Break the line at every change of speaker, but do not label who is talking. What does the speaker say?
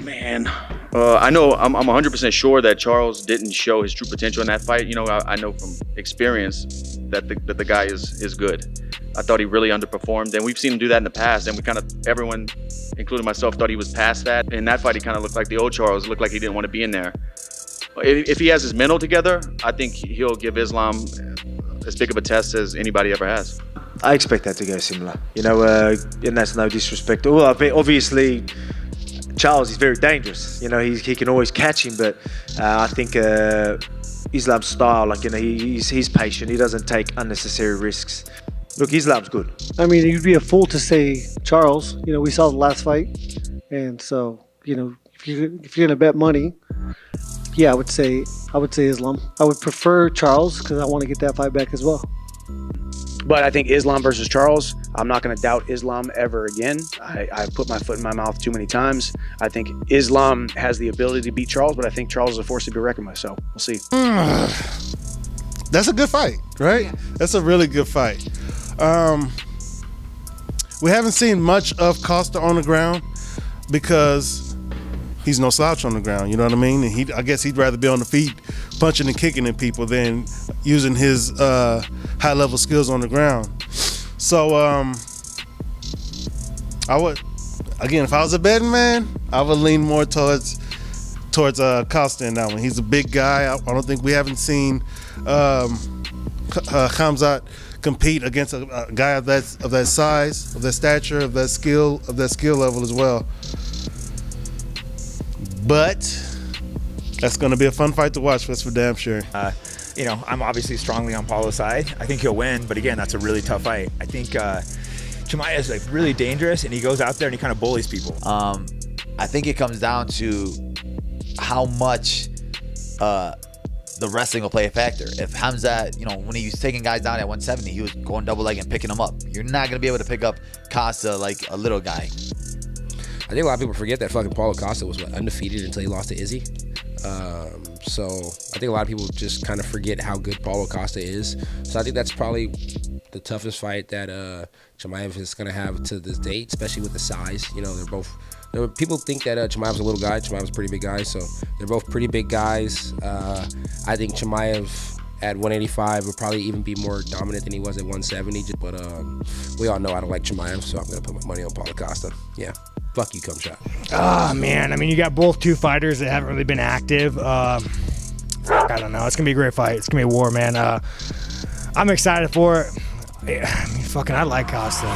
Man, I know I'm 100% sure that Charles didn't show his true potential in that fight. You know, I know from experience that the guy is good. I thought he really underperformed, and we've seen him do that in the past, and everyone, including myself, thought he was past that. In that fight, he kind of looked like the old Charles, looked like he didn't want to be in there. If he has his mental together, I think he'll give Islam as big of a test as anybody ever has.
I expect that to go similar, you know, and that's no disrespect. Well, obviously, Charles is very dangerous. You know, he can always catch him, but I think Islam's style, like, you know, he's patient. He doesn't take unnecessary risks. Look, Islam's good.
I mean, you'd be a fool to say Charles. You know, we saw the last fight, and so, you know, if you're gonna bet money, yeah, I would say Islam. I would prefer Charles because I want to get that fight back as well.
But I think Islam versus Charles, I'm not going to doubt Islam ever again. I've put my foot in my mouth too many times. I think Islam has the ability to beat Charles, but I think Charles is a force to be reckoned with, so we'll see.
That's a good fight, right? Yeah. That's a really good fight. We haven't seen much of Costa on the ground because he's no slouch on the ground, you know what I mean? And I guess he'd rather be on the feet punching and kicking at people than using his high-level skills on the ground. So I would, again, if I was a betting man, I would lean more towards Costa in that one. He's a big guy. I don't think we haven't seen Khamzat compete against a guy of that size, of that stature, of that skill level as well. But that's going to be a fun fight to watch. That's for damn sure.
You know, I'm obviously strongly on Paulo's side. I think he'll win, but again, that's a really tough fight. I think Chimaev is like really dangerous, and he goes out there and he kind of bullies people.
I think it comes down to how much the wrestling will play a factor. If Khamzat, you know, when he was taking guys down at 170, he was going double leg and picking them up. You're not going to be able to pick up Costa like a little guy.
I think a lot of people forget that fucking Paulo Costa was undefeated until he lost to Izzy. So I think a lot of people just kind of forget how good Paulo Costa is. So I think that's probably the toughest fight that Chimaev is going to have to this date, especially with the size. You know, people think that Chimaev's a little guy. Chimaev's a pretty big guy, so they're both pretty big guys. I think Chimaev at 185 would probably even be more dominant than he was at 170. But we all know I don't like Chimaev, so I'm going to put my money on Paulo Costa. Yeah. Fuck you, cum shot.
Oh, man. I mean, you got both two fighters that haven't really been active. I don't know. It's going to be a great fight. It's going to be a war, man. I'm excited for it. I mean, fucking, I like Costa.